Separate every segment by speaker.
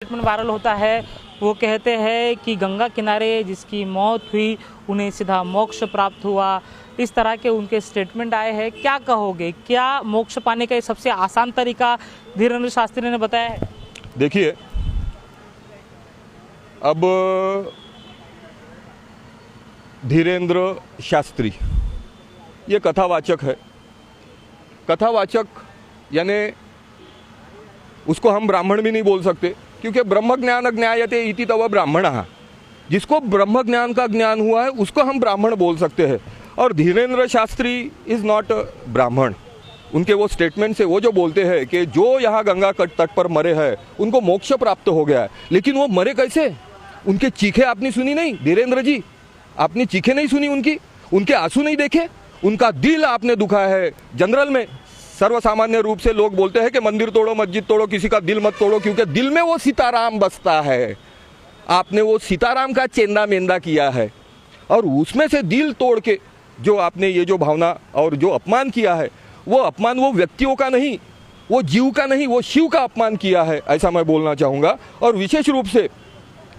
Speaker 1: Statement viral होता है। वो कहते हैं कि गंगा किनारे जिसकी मौत हुई उन्हें सीधा मोक्ष प्राप्त हुआ। इस तरह के उनके स्टेटमेंट आए हैं। क्या कहोगे, क्या मोक्ष पाने का ये सबसे आसान तरीका धीरेन्द्र शास्त्री ने बताया है?
Speaker 2: देखिए, अब धीरेन्द्र शास्त्री ये कथावाचक है। कथावाचक यानी उसको हम ब्राह्मण भी नहीं बोल सकते, क्योंकि ब्रह्म ज्ञान ज्ञायते इति तव ब्राह्मणः। जिसको ब्रह्म ज्ञान का ज्ञान हुआ है उसको हम ब्राह्मण बोल सकते हैं। और धीरेन्द्र शास्त्री इज़ नॉट ब्राह्मण। उनके वो स्टेटमेंट से वो जो बोलते हैं कि जो यहाँ गंगा तट पर मरे हैं उनको मोक्ष प्राप्त हो गया है, लेकिन वो मरे कैसे? उनके चीखे आपने सुनी नहीं धीरेन्द्र जी? आपने चीखे नहीं सुनी उनके आंसू नहीं देखे? उनका दिल आपने दुखा है। जनरल में सर्वसामान्य रूप से लोग बोलते हैं कि मंदिर तोड़ो, मस्जिद तोड़ो, किसी का दिल मत तोड़ो, क्योंकि दिल में वो सीताराम बसता है। आपने वो सीताराम का चेंदा मेंदा किया है और उसमें से दिल तोड़ के जो आपने ये जो भावना और जो अपमान किया है, वो अपमान वो व्यक्तियों का नहीं, वो जीव का नहीं, वो शिव का अपमान किया है, ऐसा मैं बोलना चाहूँगा। और विशेष रूप से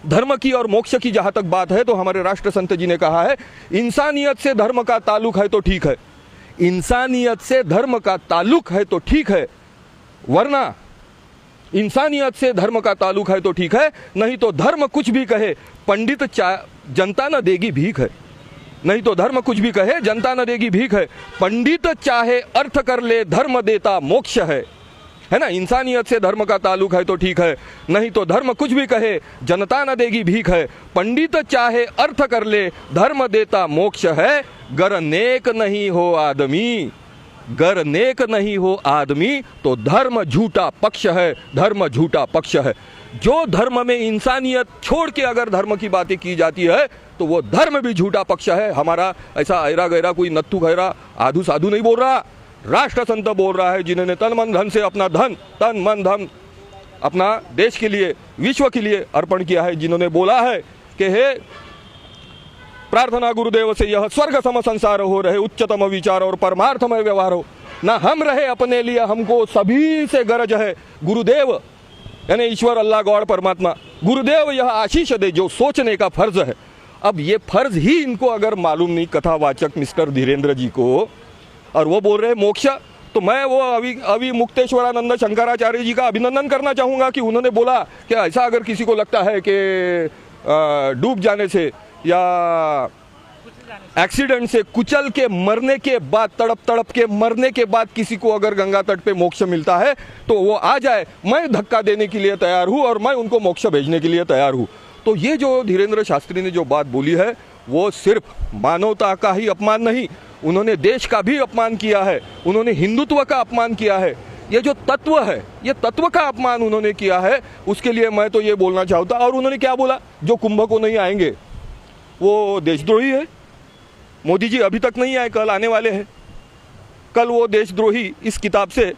Speaker 2: धर्म की और मोक्ष की जहाँ तक बात है तो हमारे राष्ट्र संत जी ने कहा है, इंसानियत से धर्म का ताल्लुक है तो ठीक है, इंसानियत से धर्म का ताल्लुक है तो ठीक है, वरना इंसानियत से धर्म का ताल्लुक है तो ठीक है, नहीं तो धर्म कुछ भी कहे पंडित जनता न देगी भीख है। नहीं तो धर्म कुछ भी कहे जनता न देगी भीख है। पंडित चाहे अर्थ कर ले धर्म देता मोक्ष है ना। इंसानियत से धर्म का ताल्लुक है तो ठीक है, नहीं तो धर्म कुछ भी कहे जनता न देगी भीख है। पंडित चाहे अर्थ कर ले धर्म देता मोक्ष है। गर नेक नहीं हो आदमी, गर नेक नहीं हो आदमी तो धर्म झूठा पक्ष है, धर्म झूठा पक्ष है। जो धर्म में इंसानियत छोड़ के अगर धर्म की बातें की जाती है तो वो धर्म भी झूठा पक्ष है। हमारा ऐसा ऐरा गैरा कोई नत्थु गैरा आधु साधु नहीं बोल रहा, राष्ट्र संत बोल रहा है, जिन्होंने तन मन धन से अपना धन, तन मन धन अपना देश के लिए, विश्व के लिए अर्पण किया है। जिन्होंने बोला है कि हे प्रार्थना गुरुदेव से यह स्वर्ग सम संसार हो रहे, उच्चतम विचार और परमार्थमय व्यवहार हो। ना हम रहे अपने लिए, हमको सभी से गरज है। गुरुदेव यानी ईश्वर, अल्लाह, गॉड, परमात्मा, गुरुदेव यह आशीष दे जो सोचने का फर्ज है। अब ये फर्ज ही इनको अगर मालूम नहीं कथावाचक मिस्टर धीरेन्द्र जी को, और वो बोल रहे मोक्ष, तो मैं वो अभी मुक्तेश्वरानंद शंकराचार्य जी का अभिनंदन करना चाहूँगा कि उन्होंने बोला कि ऐसा अगर किसी को लगता है कि डूब जाने से या एक्सीडेंट से कुचल के मरने के बाद, तड़प के मरने के बाद किसी को अगर गंगा तट पे मोक्ष मिलता है तो वो आ जाए, मैं धक्का देने के लिए तैयार हूँ और मैं उनको मोक्ष भेजने के लिए तैयार हूँ। तो ये जो धीरेन्द्र शास्त्री ने जो बात बोली है वो सिर्फ मानवता का ही अपमान नहीं, उन्होंने देश का भी अपमान किया है, उन्होंने हिंदुत्व का अपमान किया है। ये जो तत्व है, ये तत्व का अपमान उन्होंने किया है। उसके लिए मैं तो ये बोलना चाहता। और उन्होंने क्या बोला, जो कुंभ को नहीं आएंगे वो देशद्रोही है। मोदी जी अभी तक नहीं आए, कल आने वाले हैं। कल वो देशद्रोही इस किताब से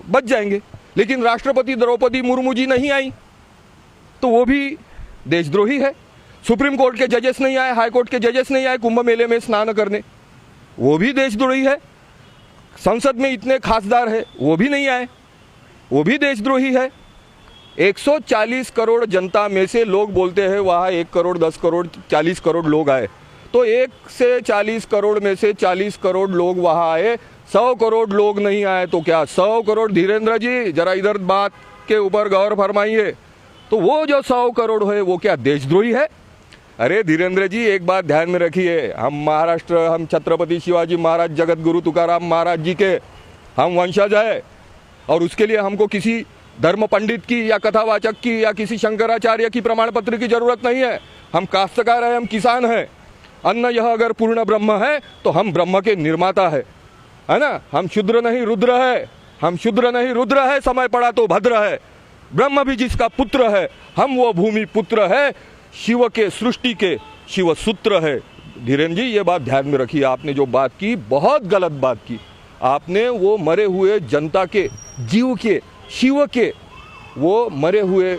Speaker 2: बच जाएंगे। लेकिन राष्ट्रपति द्रौपदी मुर्मू जी नहीं आई तो वो भी देशद्रोही है। सुप्रीम कोर्ट के जजेस नहीं आए, हाई कोर्ट के जजेस नहीं आए कुंभ मेले में स्नान करने, वो भी देशद्रोही है। संसद में इतने खासदार है, वो भी नहीं आए, वो भी देशद्रोही है। 140 करोड़ जनता में से लोग बोलते हैं वहाँ 1 करोड़ 10 करोड़ 40 करोड़ लोग आए, तो 1 से 40 करोड़ में से 40 करोड़ लोग वहाँ आए, 100 करोड़ लोग नहीं आए तो क्या 100 करोड़? धीरेन्द्र जी जरा इधर बात के ऊपर गौर फरमाइए। तो वो जो 100 करोड़ है वो क्या देशद्रोही है? अरे धीरेन्द्र जी एक बात ध्यान में रखिए, हम महाराष्ट्र, हम छत्रपति शिवाजी महाराज, जगत गुरु तुकाराम महाराज जी के हम वंशज है, और उसके लिए हमको किसी धर्म पंडित की या कथावाचक की या किसी शंकराचार्य की प्रमाण पत्र की जरूरत नहीं है। हम काश्तकार हैं, हम किसान हैं। अन्न यह अगर पूर्ण ब्रह्म है तो हम ब्रह्म के निर्माता है ना। हम शूद्र नहीं रुद्र है, हम शूद्र नहीं रुद्र है, समय पड़ा तो भद्र है। ब्रह्म भी जिसका पुत्र है, हम वो भूमि पुत्र है, शिव के सृष्टि के शिव सूत्र है। धीरेन्द्र जी ये बात ध्यान में रखिए, आपने जो बात की बहुत गलत बात की। आपने वो मरे हुए जनता के, जीव के, शिव के वो मरे हुए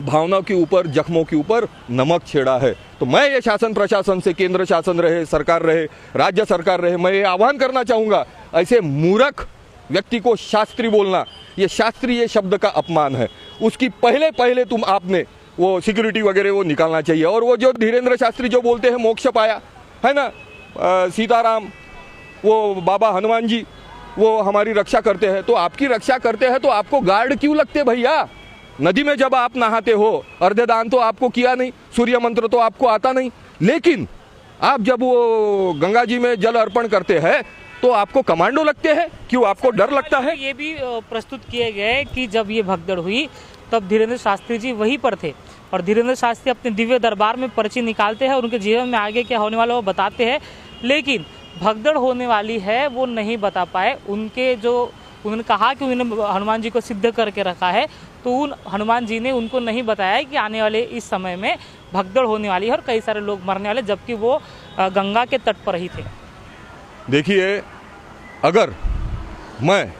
Speaker 2: भावना के ऊपर, जख्मों के ऊपर नमक छेड़ा है। तो मैं ये शासन प्रशासन से, केंद्र शासन रहे, सरकार रहे, राज्य सरकार रहे, मैं ये आह्वान करना चाहूँगा, ऐसे मूर्ख व्यक्ति को शास्त्री बोलना, ये शास्त्री ये शब्द का अपमान है। उसकी पहले पहले तुम आपने वो सिक्योरिटी वगैरह वो निकालना चाहिए। और वो जो धीरेन्द्र शास्त्री जो बोलते हैं मोक्ष पाया है ना, सीताराम, वो बाबा हनुमान जी वो हमारी रक्षा करते हैं, तो आपकी रक्षा करते हैं तो आपको गार्ड क्यों लगते भैया? नदी में जब आप नहाते हो, अर्धदान तो आपको किया नहीं, सूर्य मंत्र तो आपको आता नहीं, लेकिन आप जब वो गंगा जी में जल अर्पण करते हैं तो आपको कमांडो लगते हैं, क्यों आपको डर लगता है?
Speaker 1: ये भी प्रस्तुत किए गए कि जब ये भगदड़ हुई तब धीरेन्द्र शास्त्री जी वहीं पर थे और धीरेन्द्र शास्त्री अपने दिव्य दरबार में पर्ची निकालते हैं और उनके जीवन में आगे क्या होने वाला वो बताते हैं, लेकिन भगदड़ होने वाली है वो नहीं बता पाए। उन्होंने कहा कि उन्होंने हनुमान जी को सिद्ध करके रखा है, तो उन हनुमान जी ने उनको नहीं बताया कि आने वाले इस समय में भगदड़ होने वाली है और कई सारे लोग मरने वाले, जबकि वो गंगा के तट पर ही थे।
Speaker 2: देखिए, अगर मैं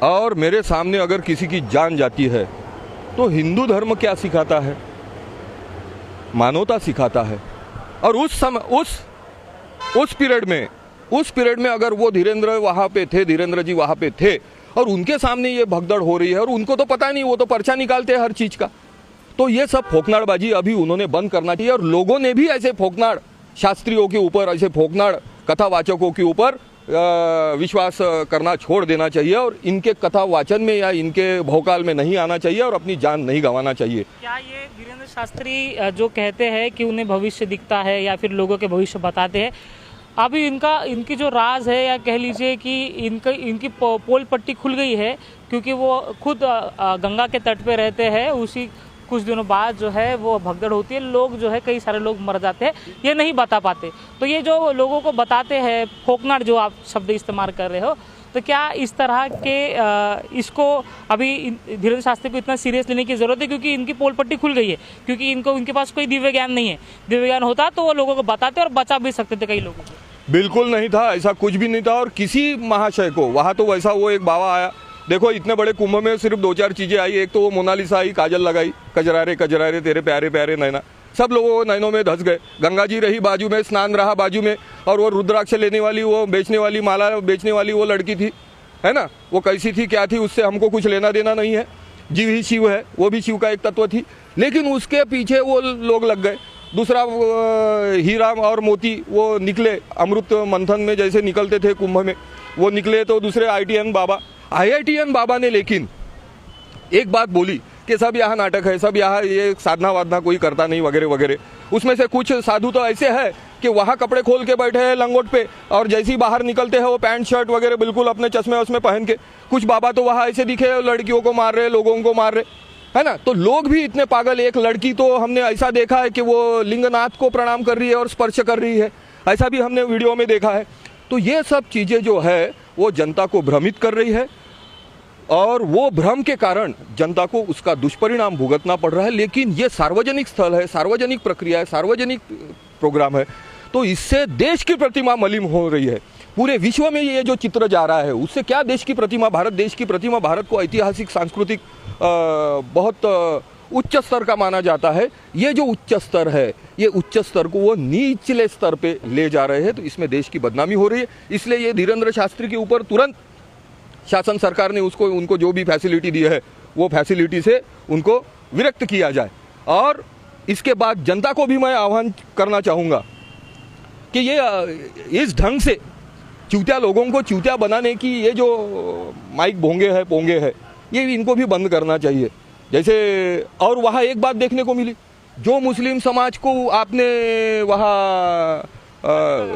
Speaker 2: और मेरे सामने अगर किसी की जान जाती है तो हिंदू धर्म क्या सिखाता है? मानवता सिखाता है। और उस समय उस पीरियड में अगर वो धीरेन्द्र वहाँ पे थे, धीरेन्द्र जी वहाँ पे थे और उनके सामने ये भगदड़ हो रही है और उनको तो पता नहीं, वो तो पर्चा निकालते हैं हर चीज़ का, तो ये सब फोकनाड़बाजी अभी उन्होंने बंद करना चाहिए। और लोगों ने भी ऐसे फोकनाड़ शास्त्रियों के ऊपर, ऐसे फोकनाड़ कथावाचकों के ऊपर विश्वास करना छोड़ देना चाहिए और इनके कथा वाचन में या इनके भौकाल में नहीं आना चाहिए और अपनी जान नहीं गंवाना चाहिए।
Speaker 1: क्या ये धीरेन्द्र शास्त्री जो कहते हैं कि उन्हें भविष्य दिखता है या फिर लोगों के भविष्य बताते हैं, अभी इनकी जो राज है या कह लीजिए कि इनकी पोल पट्टी खुल गई है, क्योंकि वो खुद गंगा के तट पे रहते हैं, उसी कुछ दिनों बाद जो है वो भगदड़ होती है, लोग जो है कई सारे लोग मर जाते हैं, ये नहीं बता पाते। तो ये जो लोगों को बताते हैं, फोकनाड़ जो आप शब्द इस्तेमाल कर रहे हो, तो क्या इस तरह के इसको अभी धीरेन्द्र शास्त्री को इतना सीरियस लेने की ज़रूरत है? क्योंकि इनकी पोल पट्टी खुल गई है, क्योंकि इनके पास कोई दिव्य ज्ञान नहीं है। दिव्य ज्ञान होता तो वो लोगों को बताते और बचा भी सकते थे कई लोगों को।
Speaker 2: बिल्कुल नहीं था, ऐसा कुछ भी नहीं था। और किसी महाशय को वहाँ तो वैसा वो एक बाबा आया, देखो इतने बड़े कुंभ में सिर्फ 2-4 चीज़ें आई, एक तो वो मोनालिसा आई, काजल लगाई, कजरारे कजरारे तेरे प्यारे प्यारे नैना, सब लोगों नैनों में धंस गए। गंगा जी रही बाजू में, स्नान रहा बाजू में, और वो रुद्राक्ष लेने वाली, वो बेचने वाली, माला बेचने वाली वो लड़की थी, है ना, वो कैसी थी क्या थी उससे हमको कुछ लेना देना नहीं है, जीव ही शिव है, वो भी शिव का एक तत्व थी, लेकिन उसके पीछे वो लोग लग गए। दूसरा हीरा और मोती वो निकले अमृत मंथन में जैसे निकलते थे कुंभ में, वो निकले। तो दूसरे आईआईटीएन बाबा ने लेकिन एक बात बोली कि सब यहाँ नाटक है, सब यहाँ ये साधना वाधना कोई करता नहीं वगैरह वगैरह। उसमें से कुछ साधु तो ऐसे हैं कि वहाँ कपड़े खोल के बैठे हैं लंगोट पे, और जैसे ही बाहर निकलते हैं वो पैंट शर्ट वगैरह बिल्कुल अपने चश्मे उसमें पहन के। कुछ बाबा तो वहाँ ऐसे दिखे लड़कियों को मार रहे, लोगों को मार रहे, है ना। तो लोग भी इतने पागल, एक लड़की तो हमने ऐसा देखा है कि वो लिंगनाथ को प्रणाम कर रही है और स्पर्श कर रही है, ऐसा भी हमने वीडियो में देखा है। तो ये सब चीज़ें जो है वो जनता को भ्रमित कर रही है और वो भ्रम के कारण जनता को उसका दुष्परिणाम भुगतना पड़ रहा है। लेकिन ये सार्वजनिक स्थल है, सार्वजनिक प्रक्रिया है, सार्वजनिक प्रोग्राम है, तो इससे देश की प्रतिमा मलिन हो रही है। पूरे विश्व में ये जो चित्र जा रहा है उससे क्या देश की प्रतिमा, भारत देश की प्रतिमा, भारत को ऐतिहासिक सांस्कृतिक बहुत उच्च स्तर का माना जाता है। ये जो उच्च स्तर है, ये उच्च स्तर को वो निचले स्तर पे ले जा रहे हैं, तो इसमें देश की बदनामी हो रही है। इसलिए ये धीरेन्द्र शास्त्री के ऊपर तुरंत शासन सरकार ने उनको जो भी फैसिलिटी दी है वो फैसिलिटी से उनको विरक्त किया जाए। और इसके बाद जनता को भी मैं आह्वान करना चाहूँगा कि ये इस ढंग से चूतिया लोगों को चूतिया बनाने की ये जो माइक भोंगे है, पोंगे है, ये इनको भी बंद करना चाहिए। जैसे और वहाँ एक बात देखने को मिली, जो मुस्लिम समाज को आपने वहाँ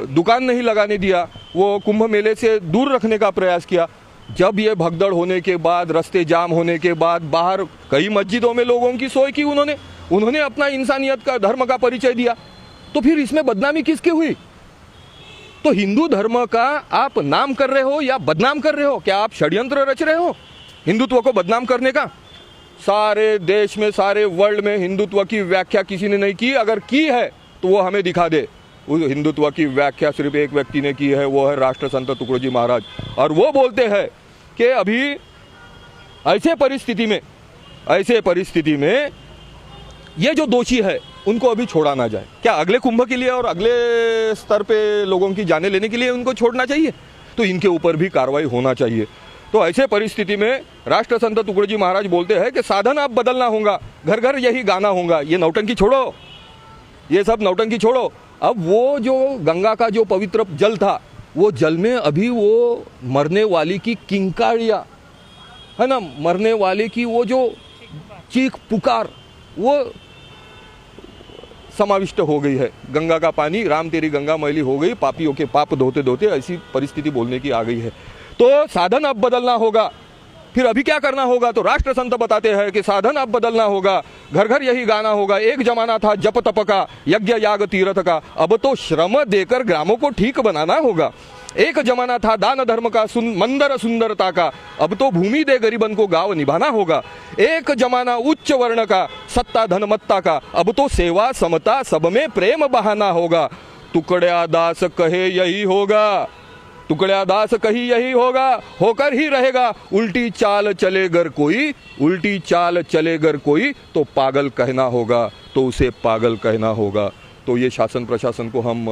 Speaker 2: दुकान नहीं लगाने दिया, वो कुंभ मेले से दूर रखने का प्रयास किया, जब ये भगदड़ होने के बाद, रास्ते जाम होने के बाद बाहर कई मस्जिदों में लोगों की सोई की उन्होंने अपना इंसानियत का, धर्म का परिचय दिया, तो फिर इसमें बदनामी किसकी हुई? तो हिंदू धर्म का आप नाम कर रहे हो या बदनाम कर रहे हो? क्या आप षड्यंत्र रच रहे हो हिंदुत्व को बदनाम करने का? सारे देश में, सारे वर्ल्ड में हिंदुत्व की व्याख्या किसी ने नहीं की, अगर की है तो वो हमें दिखा दे। उस हिंदुत्व की व्याख्या सिर्फ एक व्यक्ति ने की है, वो है राष्ट्र संत तुकडोजी महाराज, और वो बोलते हैं कि अभी ऐसे परिस्थिति में ये जो दोषी है उनको अभी छोड़ा ना जाए। क्या अगले कुंभ के लिए और अगले स्तर पे लोगों की जाने लेने के लिए उनको छोड़ना चाहिए? तो इनके ऊपर भी कार्रवाई होना चाहिए। तो ऐसे परिस्थिति में राष्ट्रसंत टुकड़ोजी महाराज बोलते हैं कि साधन अब बदलना होगा, घर घर यही गाना होगा। ये नौटंकी छोड़ो, ये सब नौटंकी छोड़ो। अब वो जो गंगा का जो पवित्र जल था, वो जल में अभी वो मरने वाली की किंकारियाँ है ना, मरने वाले की वो जो चीख पुकार, वो समाविष्ट हो गई है। गंगा का पानी, राम तेरी गंगा मैली हो गई, पापियों के पाप धोते धोते, ऐसी परिस्थिति बोलने की आ गई है। तो साधन अब बदलना होगा। फिर अभी क्या करना होगा? तो राष्ट्र संत बताते हैं कि साधन अब बदलना होगा, घर घर यही गाना होगा। एक जमाना था जप तप का, यज्ञ याग तीर्थ का, अब तो श्रम देकर ग्रामों को ठीक बनाना होगा। एक जमाना था दान धर्म का, मंदिर सुंदरता का, अब तो भूमि दे गरीबन को गांव निभाना होगा। एक जमाना उच्च वर्ण का, सत्ता धनमत्ता का, अब तो सेवा समता सब में प्रेम बहाना होगा। टुकड़िया दास कहे यही होगा, टुकड़िया दास कही यही होगा, होकर ही रहेगा। उल्टी चाल चलेगर कोई, उल्टी चाल चलेगर कोई, तो पागल कहना होगा, तो उसे पागल कहना होगा। तो ये शासन प्रशासन को हम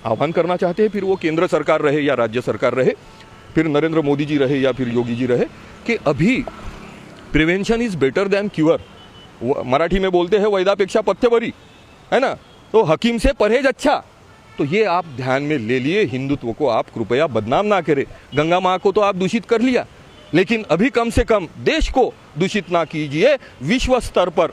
Speaker 2: आह्वान करना चाहते हैं, फिर वो केंद्र सरकार रहे या राज्य सरकार रहे, फिर नरेंद्र मोदी जी रहे या फिर योगी जी रहे, कि अभी prevention is better than cure. Marathi में बोलते हैं वैद्यापेक्षा पथ्य बरी, है ना। तो हकीम से परहेज अच्छा। तो ये आप ध्यान में ले लिए, हिंदुत्व को आप कृपया बदनाम ना करें। गंगा माँ को तो आप दूषित कर लिया, लेकिन अभी कम से कम देश को दूषित ना कीजिए। विश्व स्तर पर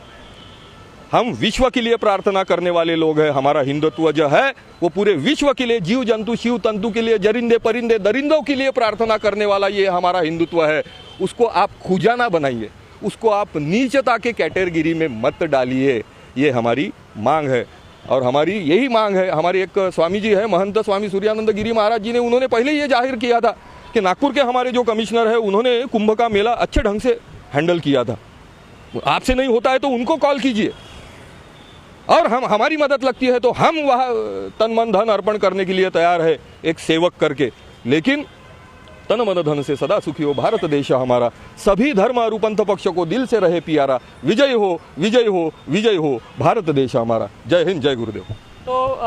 Speaker 2: हम विश्व के लिए प्रार्थना करने वाले लोग हैं। हमारा हिंदुत्व जो है वो पूरे विश्व के लिए, जीव जंतु शिव तंतु के लिए, जरिंदे परिंदे दरिंदों के लिए प्रार्थना करने वाला ये हमारा हिंदुत्व है। उसको आप खुजा ना बनाइए, उसको आप नीचता के कैटेगरी में मत डालिए। ये हमारी मांग है और हमारी यही मांग है। हमारे एक स्वामी जी है, महंत स्वामी सूर्यानंद गिरी महाराज जी ने, उन्होंने पहले ये जाहिर किया था कि नागपुर के हमारे जो कमिश्नर है, उन्होंने कुंभ का मेला अच्छे ढंग से हैंडल किया था। आपसे नहीं होता है तो उनको कॉल कीजिए, और हमारी मदद लगती है तो हम वह तन मन धन अर्पण करने के लिए तैयार है, एक सेवक करके। लेकिन तन मन धन से सदा सुखी हो भारत देश हमारा, सभी धर्म और पंथ पक्ष को दिल से रहे प्यारा। विजय हो विजय हो विजय हो भारत देश हमारा। जय हिंद, जय गुरुदेव।
Speaker 1: तो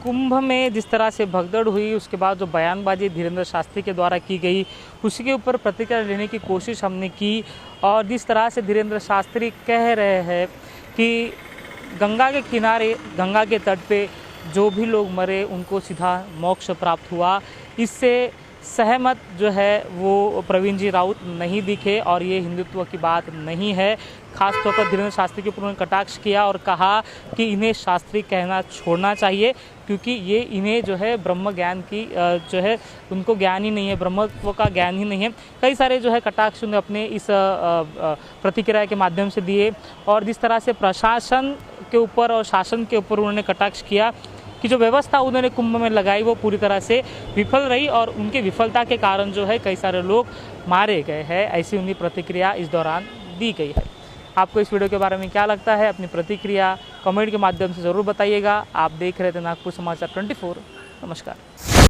Speaker 1: कुंभ में जिस तरह से भगदड़ हुई, उसके बाद जो बयानबाजी धीरेंद्र शास्त्री के द्वारा की गई, उसी के ऊपर प्रतिक्रिया लेने की कोशिश हमने की। और जिस तरह से धीरेंद्र शास्त्री कह रहे हैं कि गंगा के किनारे, गंगा के तट पे जो भी लोग मरे उनको सीधा मोक्ष प्राप्त हुआ, इससे सहमत जो है वो प्रवीण जी राउत नहीं दिखे और ये हिंदुत्व की बात नहीं है। खासतौर पर धीरेंद्र शास्त्री के ऊपर उन्होंने कटाक्ष किया और कहा कि इन्हें शास्त्री कहना छोड़ना चाहिए, क्योंकि ये इन्हें जो है ब्रह्म ज्ञान की जो है उनको ज्ञान ही नहीं है, ब्रह्मत्व का ज्ञान ही नहीं है। कई सारे जो है कटाक्ष उन्हें अपने इस प्रतिक्रिया के माध्यम से दिए। और जिस तरह से प्रशासन के ऊपर और शासन के ऊपर उन्होंने कटाक्ष किया कि जो व्यवस्था उन्होंने कुंभ में लगाई वो पूरी तरह से विफल रही और उनकी विफलता के कारण जो है कई सारे लोग मारे गए हैं, ऐसी उनकी प्रतिक्रिया इस दौरान दी गई है। आपको इस वीडियो के बारे में क्या लगता है? अपनी प्रतिक्रिया कमेंट के माध्यम से ज़रूर बताइएगा। आप देख रहे थे नागपुर समाचार 24। नमस्कार।